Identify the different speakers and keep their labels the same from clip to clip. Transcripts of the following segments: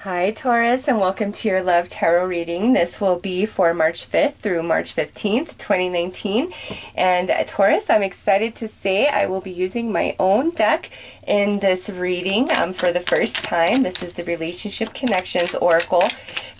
Speaker 1: Hi Taurus, and welcome to your Love Tarot reading. This will be for March 5th through March 15th, 2019. And Taurus, I'm excited to say I will be using my own deck in this reading for the first time. This is the Relationship Connections Oracle.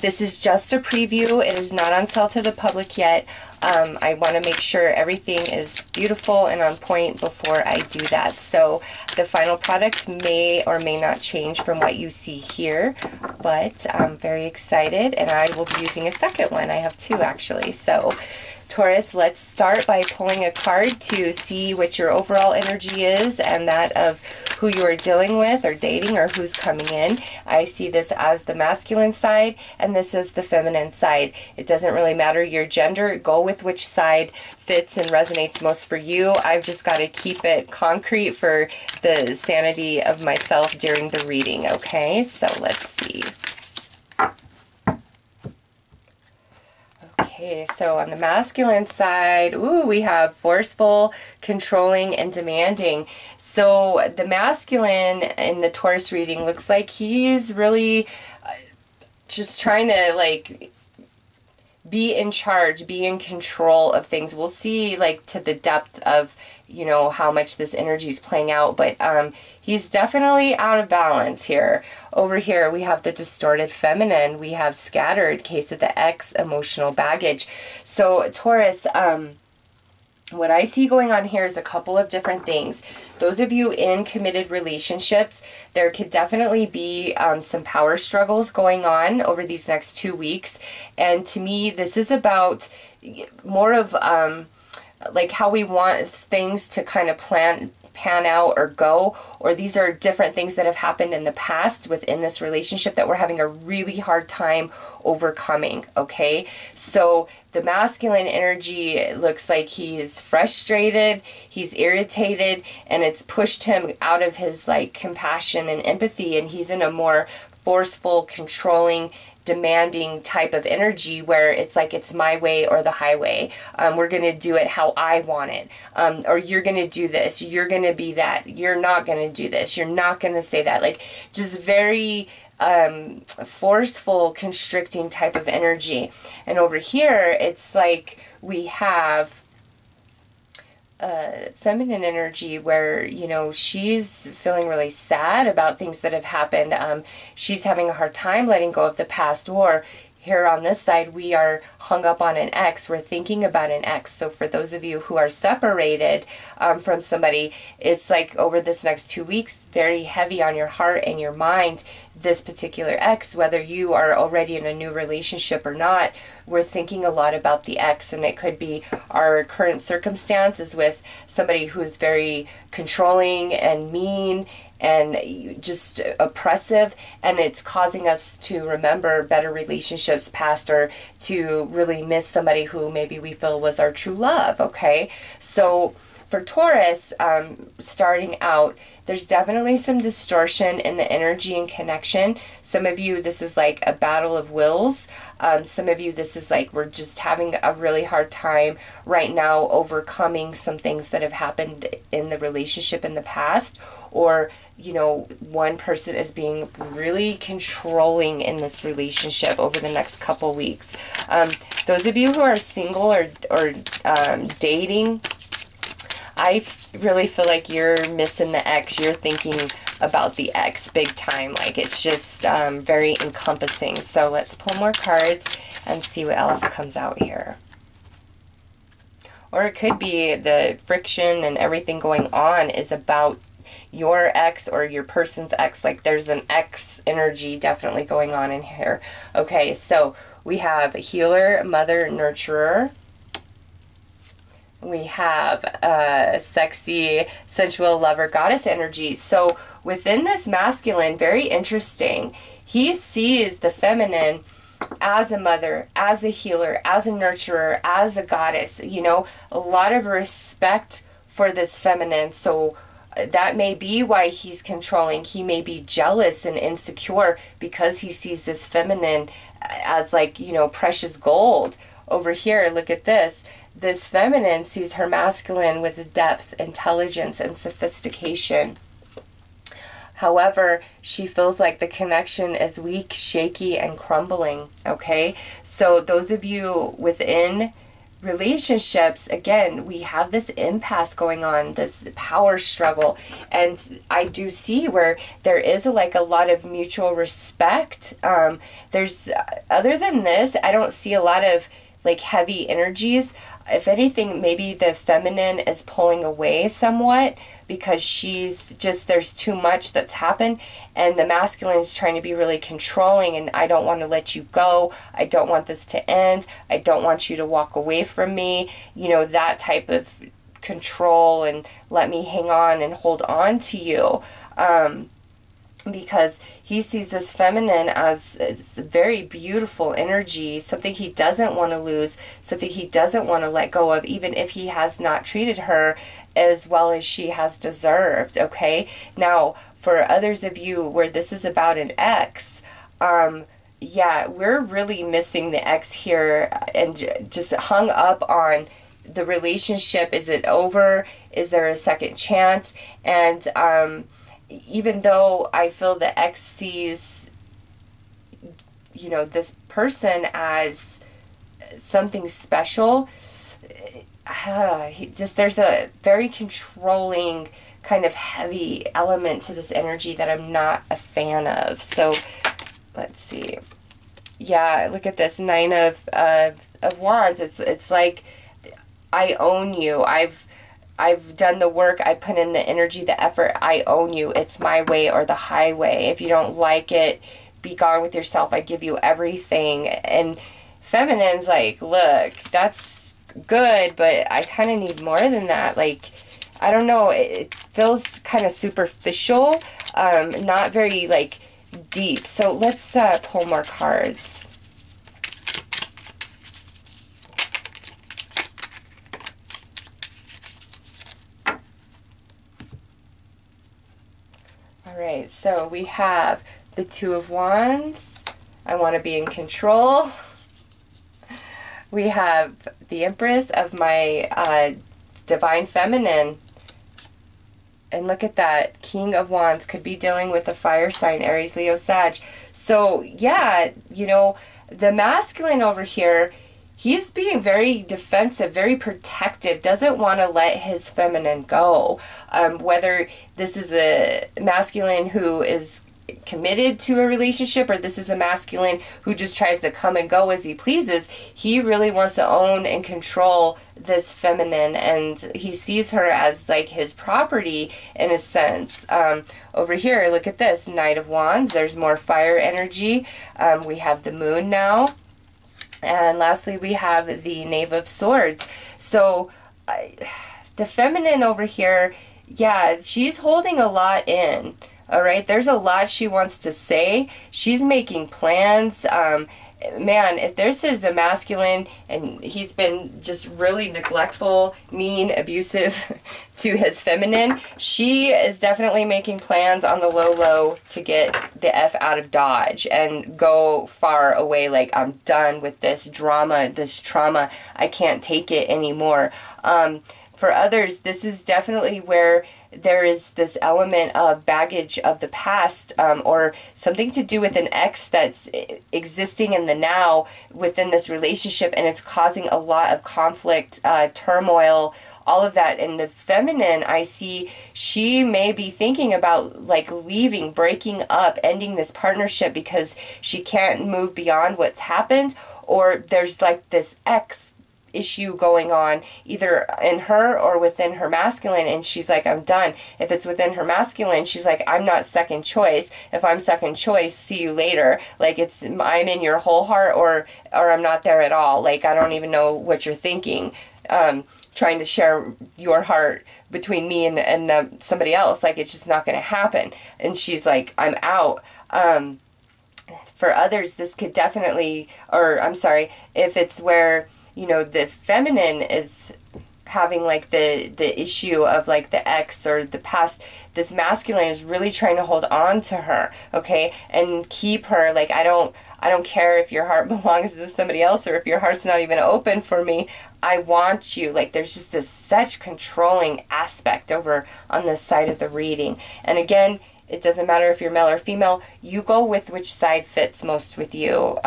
Speaker 1: This is just a preview. It is not on sale to the public yet. I want to make sure everything is beautiful and on point before I do that. So the final product may or may not change from what you see here, but I'm very excited, and I will be using a second one. I have two actually. So Taurus, let's start by pulling a card to see what your overall energy is and that of who you are dealing with or dating or who's coming in. I see this as the masculine side, and this is the feminine side. It doesn't really matter your gender. Go with which side fits and resonates most for you. I've just got to keep it concrete for the sanity of myself during the reading, okay? So let's see. Okay, so on the masculine side, ooh, we have forceful, controlling, and demanding. So the masculine in the Taurus reading looks like he's really just trying to like be in charge, be in control of things. We'll see like to the depth of, you know, how much this energy is playing out, but he's definitely out of balance here. Over here we have the distorted feminine, we have scattered, case of the X, emotional baggage. So Taurus, what I see going on here is a couple of different things. Those of you in committed relationships, there could definitely be some power struggles going on over these next 2 weeks. And to me, this is about more of like how we want things to kind of pan out or go, or these are different things that have happened in the past within this relationship that we're having a really hard time overcoming, okay? So the masculine energy looks like he's frustrated, he's irritated, and it's pushed him out of his like compassion and empathy, and he's in a more forceful, controlling, demanding type of energy where it's like it's my way or the highway. We're going to do it how I want it. Or you're going to do this. You're going to be that. You're not going to do this. You're not going to say that. Like just very forceful, constricting type of energy. And over here, it's like we have feminine energy where, you know, she's feeling really sad about things that have happened. She's having a hard time letting go of the past, or here on this side, we are hung up on an ex. We're thinking about an ex. So for those of you who are separated from somebody, it's like over this next 2 weeks, very heavy on your heart and your mind, this particular ex, whether you are already in a new relationship or not, we're thinking a lot about the ex, and it could be our current circumstances with somebody who's very controlling and mean and just oppressive, and it's causing us to remember better relationships past, or to really miss somebody who maybe we feel was our true love, okay? So for Taurus, starting out, there's definitely some distortion in the energy and connection. Some of you, this is like a battle of wills. Some of you, this is like we're just having a really hard time right now overcoming some things that have happened in the relationship in the past. Or, you know, one person is being really controlling in this relationship over the next couple weeks. Those of you who are single or dating, I really feel like you're missing the ex. You're thinking about the ex big time. Like it's just very encompassing. So let's pull more cards and see what else comes out here. Or it could be the friction and everything going on is about your ex or your person's ex. Like there's an ex energy definitely going on in here. Okay, so we have healer, mother, nurturer. We have sexy, sensual lover, goddess energy. So within this masculine, very interesting, he sees the feminine as a mother, as a healer, as a nurturer, as a goddess. You know, a lot of respect for this feminine. So that may be why he's controlling. He may be jealous and insecure because he sees this feminine as like, you know, precious gold. Over here, look at this. This feminine sees her masculine with depth, intelligence, and sophistication. However, she feels like the connection is weak, shaky, and crumbling, okay? So those of you within relationships, again, we have this impasse going on, this power struggle, and I do see where there is like a lot of mutual respect. There's, other than this, I don't see a lot of like heavy energies. If anything, maybe the feminine is pulling away somewhat because she's just, there's too much that's happened, and the masculine is trying to be really controlling, and I don't want to let you go. I don't want this to end. I don't want you to walk away from me. You know, that type of control, and let me hang on and hold on to you. Because he sees this feminine as very beautiful energy, something he doesn't want to lose, something he doesn't want to let go of, even if he has not treated her as well as she has deserved, okay? Now, for others of you where this is about an ex, yeah, we're really missing the ex here and just hung up on the relationship. Is it over? Is there a second chance? And, even though I feel the ex sees, you know, this person as something special, there's a very controlling, kind of heavy element to this energy that I'm not a fan of. So let's see. Yeah, look at this 9 of Wands. It's like, I own you. I've done the work, I put in the energy, the effort, I own you. It's my way or the highway. If you don't like it, be gone with yourself. I give you everything. And feminine's like, look, that's good, but I kind of need more than that. Like, I don't know, it feels kind of superficial, not very, like, deep. So let's pull more cards. Alright, so we have the 2 of Wands. I want to be in control. We have the Empress of my Divine Feminine. And look at that. King of Wands could be dealing with a fire sign, Aries, Leo, Sag. So, yeah, you know, the masculine over here, he's being very defensive, very protective, doesn't want to let his feminine go. Whether this is a masculine who is committed to a relationship or this is a masculine who just tries to come and go as he pleases, he really wants to own and control this feminine, and he sees her as like his property in a sense. Over here, look at this, Knight of Wands. There's more fire energy. We have the moon now. And lastly, we have the Knave of Swords. So, the feminine over here, yeah, she's holding a lot in, all right? There's a lot she wants to say. She's making plans. Man, if this is a masculine and he's been just really neglectful, mean, abusive to his feminine, she is definitely making plans on the low to get the F out of Dodge and go far away. Like, I'm done with this drama, this trauma. I can't take it anymore. For others, this is definitely where there is this element of baggage of the past, or something to do with an ex that's existing in the now within this relationship, and it's causing a lot of conflict, turmoil, all of that. In the feminine, I see she may be thinking about like leaving, breaking up, ending this partnership because she can't move beyond what's happened, or there's like this ex issue going on either in her or within her masculine, and she's like, I'm done. If it's within her masculine, she's like, I'm not second choice. If I'm second choice, see you later. Like, it's, I'm in your whole heart, or I'm not there at all. Like, I don't even know what you're thinking. Trying to share your heart between me and somebody else, like, it's just not going to happen. And she's like, I'm out. For others, this could definitely, or I'm sorry, if it's where, you know, the feminine is having like the issue of like the ex or the past, this masculine is really trying to hold on to her, okay, and keep her. Like, I don't care if your heart belongs to somebody else or if your heart's not even open for me. I want you. Like, there's just this such controlling aspect over on this side of the reading. And again, It doesn't matter if you're male or female. You go with which side fits most with you,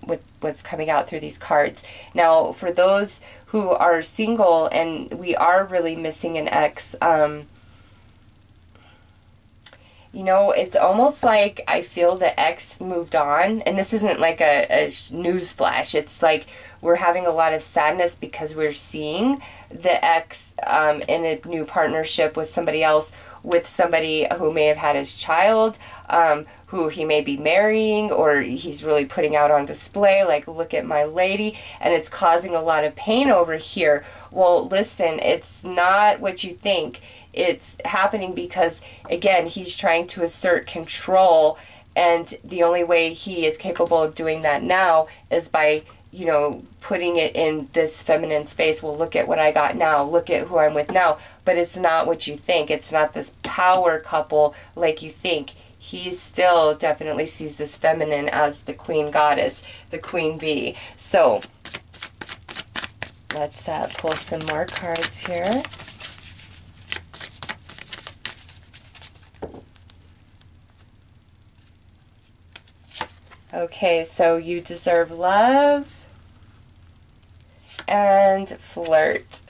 Speaker 1: with what's coming out through these cards. Now, for those who are single and we are really missing an ex, you know, it's almost like I feel the ex moved on. And this isn't like a news flash. It's like we're having a lot of sadness because we're seeing the ex in a new partnership with somebody else, with somebody who may have had his child, who he may be marrying, or he's really putting out on display, like, look at my lady, and it's causing a lot of pain over here. Well, listen, it's not what you think. It's happening because, again, he's trying to assert control, and the only way he is capable of doing that now is by, you know, putting it in this feminine space. Well, look at what I got now. Look at who I'm with now. But it's not what you think. It's not this power couple like you think. He still definitely sees this feminine as the queen goddess, the queen bee. So let's pull some more cards here. Okay, so you deserve love and flirt.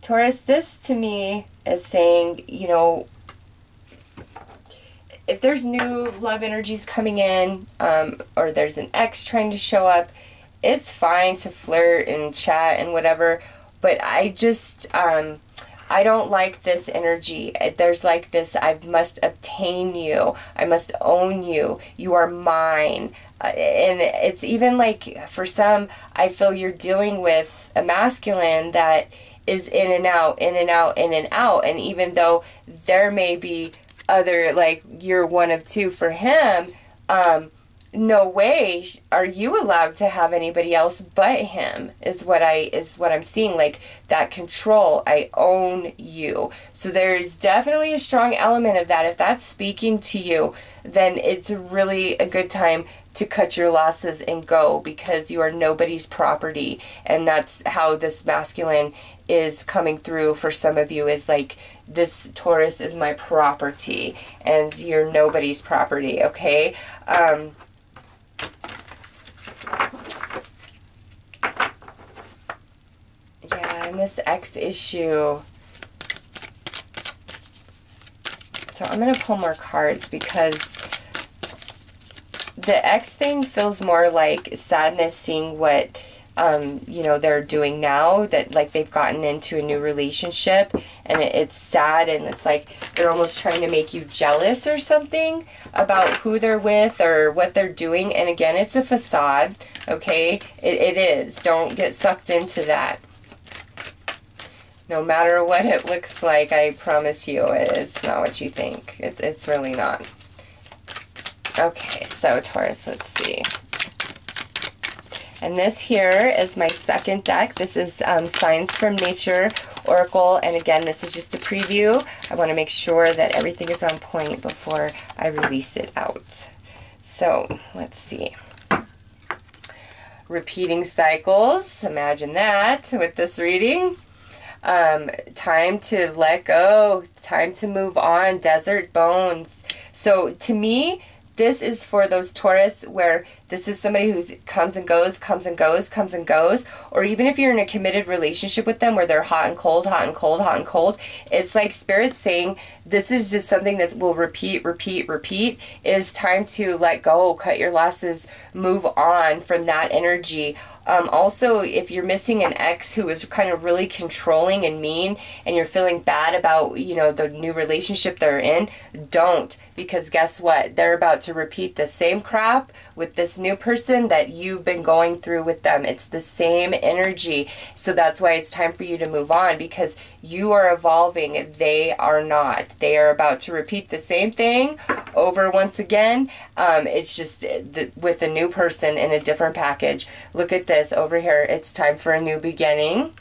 Speaker 1: Taurus, this to me is saying, you know, if there's new love energies coming in, or there's an ex trying to show up, it's fine to flirt and chat and whatever, but I just, I don't like this energy. There's like this, I must obtain you. I must own you. You are mine. And it's even like, for some, I feel you're dealing with a masculine that is in and out, in and out, in and out. And even though there may be other, like, you're one of two for him, no way are you allowed to have anybody else but him, is what I'm seeing. Like, that control, I own you. So there's definitely a strong element of that. If that's speaking to you, then it's really a good time to cut your losses and go, because you are nobody's property. And that's how this masculine is coming through for some of you, is like, this Taurus is my property and you're nobody's property. Okay. Yeah, and this X issue. So I'm going to pull more cards, because the X thing feels more like sadness, seeing what, you know, they're doing now, that like they've gotten into a new relationship, and it's sad, and it's like they're almost trying to make you jealous or something about who they're with or what they're doing. And again, it's a facade, okay? It is. Don't get sucked into that. No matter what it looks like, I promise you, it's not what you think. It's really not. Okay, so Taurus, let's see. And this here is my second deck. This is Signs from Nature Oracle. And again, this is just a preview. I want to make sure that everything is on point before I release it out. So let's see. Repeating cycles. Imagine that with this reading. Time to let go. Time to move on. Desert bones. So to me, this is for those Taurus where this is somebody who comes and goes, comes and goes, comes and goes. Or even if you're in a committed relationship with them where they're hot and cold, hot and cold, hot and cold. It's like Spirit's saying this is just something that will repeat, repeat, repeat. It is time to let go, cut your losses, move on from that energy. Also, if you're missing an ex who is kind of really controlling and mean, and you're feeling bad about, you know, the new relationship they're in, don't. Because guess what? They're about to repeat the same crap with this new person that you've been going through with them. It's the same energy. So that's why it's time for you to move on, because you are evolving. They are not. They are about to repeat the same thing over once again. It's just with a new person in a different package. Look at this over here. It's time for a new beginning.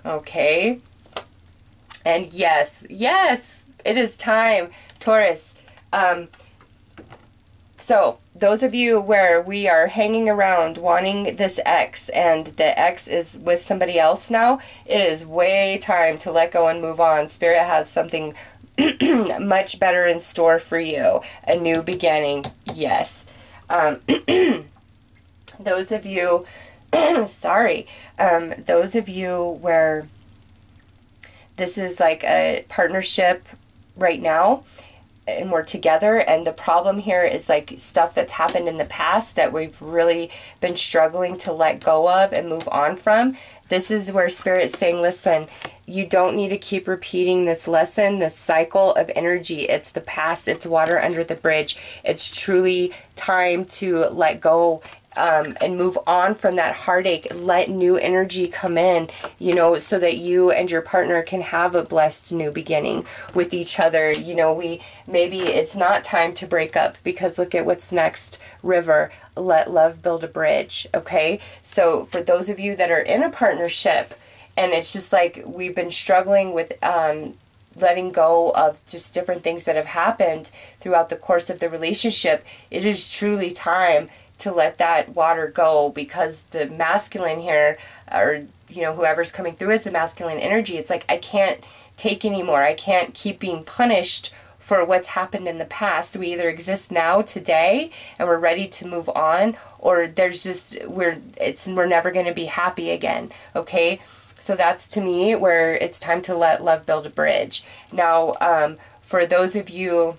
Speaker 1: Okay. And yes, yes, it is time, Taurus. So those of you where we are hanging around wanting this ex, and the ex is with somebody else now, it is way time to let go and move on. Spirit has something much better in store for you. A new beginning, yes. Those of you, sorry, those of you where this is like a partnership right now, and we're together, and the problem here is like stuff that's happened in the past that we've really been struggling to let go of and move on from. This is where Spirit's saying, listen, you don't need to keep repeating this lesson, this cycle of energy. It's the past. It's water under the bridge. It's truly time to let go and move on from that heartache. Let new energy come in, you know, so that you and your partner can have a blessed new beginning with each other. You know, maybe it's not time to break up, because look at what's next. River. Let love build a bridge. Okay, so for those of you that are in a partnership and it's just like we've been struggling with letting go of just different things that have happened throughout the course of the relationship, it is truly time to let that water go, because the masculine here, or you know, whoever's coming through as the masculine energy, it's like, I can't take anymore. I can't keep being punished for what's happened in the past. We either exist now, today, and we're ready to move on, or there's just, we're never going to be happy again. Okay, so that's to me where it's time to let love build a bridge. Now, for those of you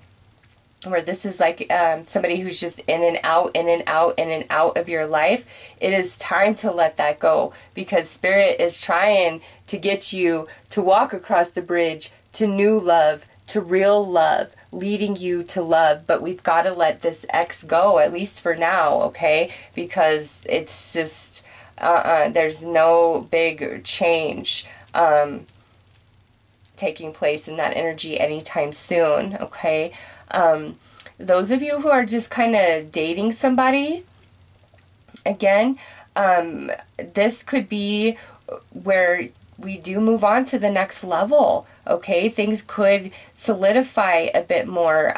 Speaker 1: where this is like somebody who's just in and out, in and out, in and out of your life, it is time to let that go, because Spirit is trying to get you to walk across the bridge to new love, to real love, leading you to love. But we've got to let this ex go, at least for now, okay? Because it's just, there's no big change taking place in that energy anytime soon, okay? Those of you who are just kind of dating somebody, again, this could be where we do move on to the next level, okay? Things could solidify a bit more.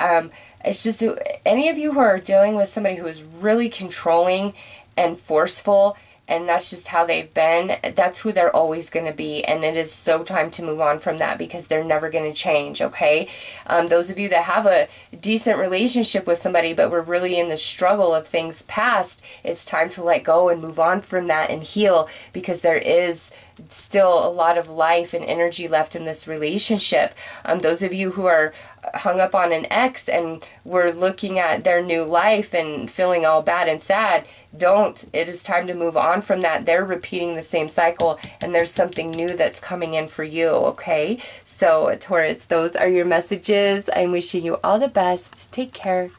Speaker 1: It's just, any of you who are dealing with somebody who is really controlling and forceful, and that's just how they've been, that's who they're always going to be, and it is so time to move on from that, because they're never going to change, okay? Those of you that have a decent relationship with somebody, but we're really in the struggle of things past, it's time to let go and move on from that and heal, because there is still a lot of life and energy left in this relationship. Those of you who are hung up on an ex and we're looking at their new life and feeling all bad and sad, don't. It is time to move on from that. They're repeating the same cycle, and there's something new that's coming in for you, okay? So, Taurus, those are your messages. I'm wishing you all the best. Take care.